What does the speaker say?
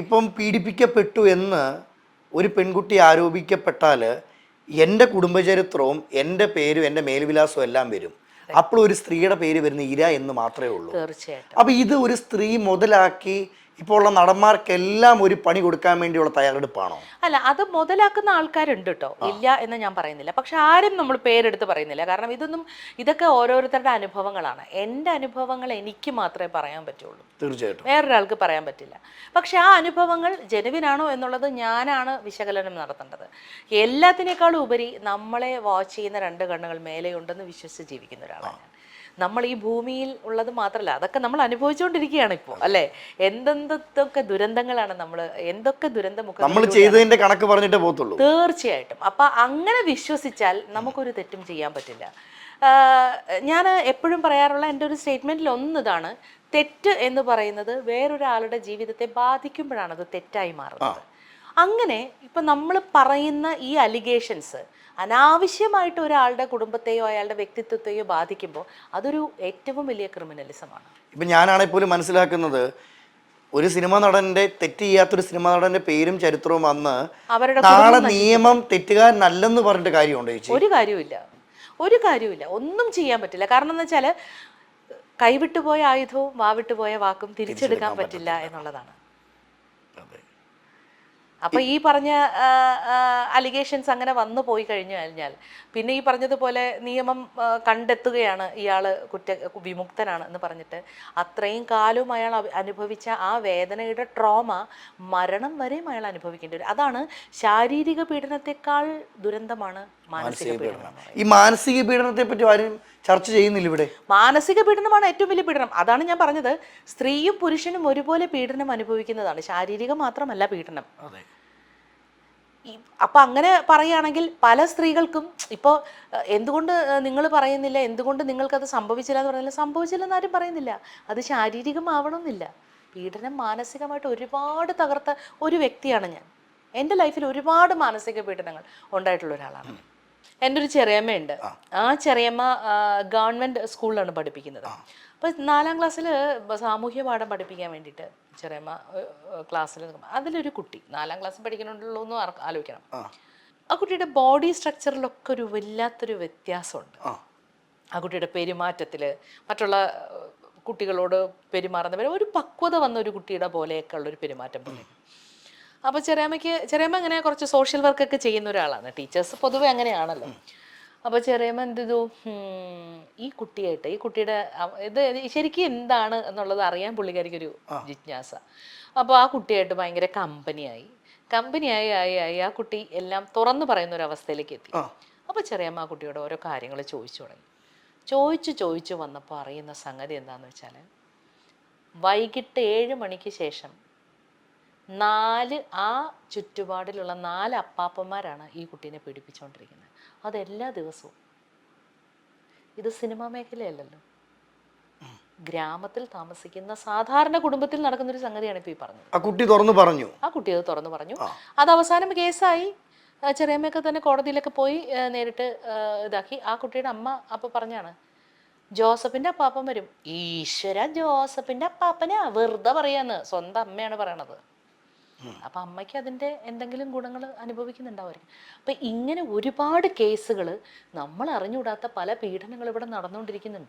ഇപ്പം പീഡിപ്പിക്കപ്പെട്ടു എന്ന് ഒരു പെൺകുട്ടി ആരോപിക്കപ്പെട്ടാൽ എൻ്റെ കുടുംബചരിത്രവും എൻ്റെ പേരും എൻ്റെ മേൽവിലാസവും എല്ലാം വരും. അപ്പോൾ ഒരു സ്ത്രീയുടെ പേര് വരുന്ന ഇര എന്ന് മാത്രമേ ഉള്ളൂ. തീർച്ചയായിട്ടും. അപ്പോൾ ഇത് ഒരു സ്ത്രീ മുതലാക്കി ഇപ്പോൾ ഉള്ള നടന്മാർക്കെല്ലാം ഒരു പണി കൊടുക്കാൻ വേണ്ടിയുള്ള തയ്യാറെടുപ്പാണോ? അല്ല, അത് മുതലാക്കുന്ന ആൾക്കാരുണ്ട് കേട്ടോ, ഇല്ല എന്ന് ഞാൻ പറയുന്നില്ല. പക്ഷെ ആരും നമ്മൾ പേരെടുത്ത് പറയുന്നില്ല. കാരണം ഇതൊക്കെ ഓരോരുത്തരുടെ അനുഭവങ്ങളാണ്. എൻ്റെ അനുഭവങ്ങൾ എനിക്ക് മാത്രമേ പറയാൻ പറ്റുള്ളൂ, തീർച്ചയായിട്ടും വേറൊരാൾക്ക് പറയാൻ പറ്റില്ല. പക്ഷെ ആ അനുഭവങ്ങൾ ജനുവിനാണോ എന്നുള്ളത് ഞാനാണ് വിശകലനം നടത്തേണ്ടത്. എല്ലാത്തിനേക്കാളും ഉപരി നമ്മളെ വാച്ച് ചെയ്യുന്ന രണ്ട് കണ്ണുകൾ മേലെയുണ്ടെന്ന് വിശ്വസിച്ച് ജീവിക്കുന്ന ഒരാളാണ് ഞാൻ. നമ്മൾ ഈ ഭൂമിയിൽ ഉള്ളത് മാത്രമല്ല, അതൊക്കെ നമ്മൾ അനുഭവിച്ചുകൊണ്ടിരിക്കുകയാണ് ഇപ്പോൾ, അല്ലേ? എന്തൊക്കെ ദുരന്തങ്ങളാണ് എന്തൊക്കെ ദുരന്തമുഖം നമ്മൾ ചെയ്തതിന്റെ കണക്ക് പറഞ്ഞിട്ടേ പോകത്തുള്ളൂ. തീർച്ചയായിട്ടും. അപ്പൊ അങ്ങനെ വിശ്വസിച്ചാൽ നമുക്കൊരു തെറ്റും ചെയ്യാൻ പറ്റില്ല. ഞാൻ എപ്പോഴും പറയാറുള്ള എൻ്റെ ഒരു സ്റ്റേറ്റ്മെന്റിൽ ഒന്നിതാണ്, തെറ്റ് എന്ന് പറയുന്നത് വേറൊരാളുടെ ജീവിതത്തെ ബാധിക്കുമ്പോഴാണ് അത് തെറ്റായി മാറുന്നത്. അങ്ങനെ ഇപ്പം നമ്മൾ പറയുന്ന ഈ അലിഗേഷൻസ് അനാവശ്യമായിട്ട് ഒരാളുടെ കുടുംബത്തെയോ അയാളുടെ വ്യക്തിത്വത്തെയോ ബാധിക്കുമ്പോൾ അതൊരു ഏറ്റവും വലിയ ക്രിമിനലിസമാണ്. ഇപ്പം ഞാനാണെങ്കിൽ പോലും മനസ്സിലാക്കുന്നത്, ഒരു സിനിമ നടന്റെ തെറ്റ് ചെയ്യാത്തൊരു സിനിമ നടന്റെ പേരും ചരിത്രവും വന്ന് അവരുടെ നാളെ നിയമം തെറ്റുകാരനല്ലെന്ന് പറഞ്ഞിട്ട് കാര്യമുണ്ടോ ചേച്ചി? ഒരു കാര്യമില്ല, ഒന്നും ചെയ്യാൻ പറ്റില്ല. കാരണം എന്ന് വെച്ചാൽ കൈവിട്ടുപോയ ആയുധവും വാവിട്ടുപോയ വാക്കും തിരിച്ചെടുക്കാൻ പറ്റില്ല എന്നുള്ളതാണ്. അപ്പോൾ ഈ പറഞ്ഞ അലിഗേഷൻസ് അങ്ങനെ വന്നു പോയി കഴിഞ്ഞാൽ പിന്നെ ഈ പറഞ്ഞതുപോലെ നിയമം കണ്ടെത്തുകയാണ് ഇയാൾ വിമുക്തനാണ് എന്ന് പറഞ്ഞിട്ട് അത്രയും കാലവും അയാൾ അനുഭവിച്ച ആ വേദനയുടെ ട്രോമ മരണം വരെയും അയാൾ അനുഭവിക്കേണ്ടി വരും. അതാണ് ശാരീരിക പീഡനത്തെക്കാൾ ദുരന്തമാണ് മാനസിക പീഡനം. ഈ മാനസിക പീഡനത്തെ പറ്റി ആരും ചർച്ച ചെയ്യുന്നില്ല ഇവിടെ. മാനസിക പീഡനമാണ് ഏറ്റവും വലിയ പീഡനം. അതാണ് ഞാൻ പറഞ്ഞത്, സ്ത്രീയും പുരുഷനും ഒരുപോലെ പീഡനം അനുഭവിക്കുന്നതാണ്, ശാരീരികം മാത്രമല്ല പീഡനം. അപ്പം അങ്ങനെ പറയുകയാണെങ്കിൽ പല സ്ത്രീകൾക്കും ഇപ്പോൾ എന്തുകൊണ്ട് നിങ്ങൾ പറയുന്നില്ല, എന്തുകൊണ്ട് നിങ്ങൾക്കത് സംഭവിച്ചില്ല എന്ന് പറഞ്ഞാൽ സംഭവിച്ചില്ലെന്ന് ആരും പറയുന്നില്ല. അത് ശാരീരികമാവണമെന്നില്ല. പീഡനം മാനസികമായിട്ട് ഒരുപാട് തകർത്ത ഒരു വ്യക്തിയാണ് ഞാൻ. എൻ്റെ ലൈഫിൽ ഒരുപാട് മാനസിക പീഡനങ്ങൾ ഉണ്ടായിട്ടുള്ള ഒരാളാണ്. എൻ്റെ ഒരു ചെറിയമ്മയുണ്ട്. ആ ചെറിയമ്മ ഗവൺമെൻറ് സ്കൂളിലാണ് പഠിപ്പിക്കുന്നത്. അപ്പോൾ 4ാം ക്ലാസ്സിൽ സാമൂഹ്യ പാഠം പഠിപ്പിക്കാൻ വേണ്ടിയിട്ട് ചെറിയമ്മ ക്ലാസ്സിൽ അതിലൊരു കുട്ടി 4ാം ക്ലാസ്സിൽ പഠിക്കണുള്ളൂ എന്ന് ആലോചിക്കണം. ആ കുട്ടിയുടെ ബോഡി സ്ട്രക്ചറിലൊക്കെ ഒരു വല്ലാത്തൊരു വ്യത്യാസമുണ്ട്. ആ കുട്ടിയുടെ പെരുമാറ്റത്തിൽ മറ്റുള്ള കുട്ടികളോട് പെരുമാറുന്ന ഒരു പക്വത വന്ന ഒരു കുട്ടിയുടെ പോലെയൊക്കെ ഉള്ളൊരു പെരുമാറ്റം പോലെ. അപ്പോൾ ചെറിയമ്മ അങ്ങനെ കുറച്ച് സോഷ്യൽ വർക്കൊക്കെ ചെയ്യുന്ന ഒരാളാണ്. ടീച്ചേഴ്സ് പൊതുവെ അങ്ങനെയാണല്ലോ. അപ്പോൾ ചെറിയമ്മ എന്ത് ചെയ്തു, ഈ കുട്ടിയുടെ ഇത് ശരിക്കും എന്താണ് എന്നുള്ളത് അറിയാൻ പുള്ളിക്കാരിക്കൊരു ജിജ്ഞാസ. അപ്പോൾ ആ കുട്ടിയായിട്ട് ഭയങ്കര കമ്പനിയായി ആ കുട്ടി എല്ലാം തുറന്നു പറയുന്ന ഒരു അവസ്ഥയിലേക്ക് എത്തി. അപ്പോൾ ചെറിയമ്മ ആ കുട്ടിയോട് ഓരോ കാര്യങ്ങൾ ചോദിച്ചു തുടങ്ങി. ചോദിച്ചു വന്നപ്പോൾ അറിയുന്ന സംഗതി എന്താണെന്ന് വെച്ചാൽ, വൈകിട്ട് 7 മണിക്ക് ശേഷം ആ ചുറ്റുപാടിലുള്ള 4 അപ്പാപ്പന്മാരാണ് ഈ കുട്ടീനെ പീഡിപ്പിച്ചുകൊണ്ടിരിക്കുന്നത്. അതെല്ലാ ദിവസവും. ഇത് സിനിമാ മേഖലയല്ലല്ലോ, ഗ്രാമത്തിൽ താമസിക്കുന്ന സാധാരണ കുടുംബത്തിൽ നടക്കുന്ന ഒരു സംഗതിയാണ് ഇപ്പോൾ ഈ പറഞ്ഞത്. ആ കുട്ടി അത് തുറന്നു പറഞ്ഞു. അത് അവസാനം കേസായി. ചെറിയമ്മയൊക്കെ തന്നെ കോടതിയിലൊക്കെ പോയി നേരിട്ട് ഇതാക്കി. ആ കുട്ടിയുടെ അമ്മ അപ്പോൾ പറഞ്ഞാണ്, ജോസഫിൻ്റെ അപ്പാപ്പൻ വരും. ഈശ്വര, ജോസഫിൻ്റെ അപ്പാപ്പനാ, വെറുതെ പറയാന്ന്. സ്വന്തം അമ്മയാണ് പറയണത്. അപ്പം അമ്മയ്ക്ക് അതിൻ്റെ എന്തെങ്കിലും ഗുണങ്ങൾ അനുഭവിക്കുന്നുണ്ടാവുമായിരിക്കും. അപ്പം ഇങ്ങനെ ഒരുപാട് കേസുകൾ നമ്മൾ അറിഞ്ഞുകൂടാത്ത പല പീഡനങ്ങൾ ഇവിടെ നടന്നുകൊണ്ടിരിക്കുന്നുണ്ട്.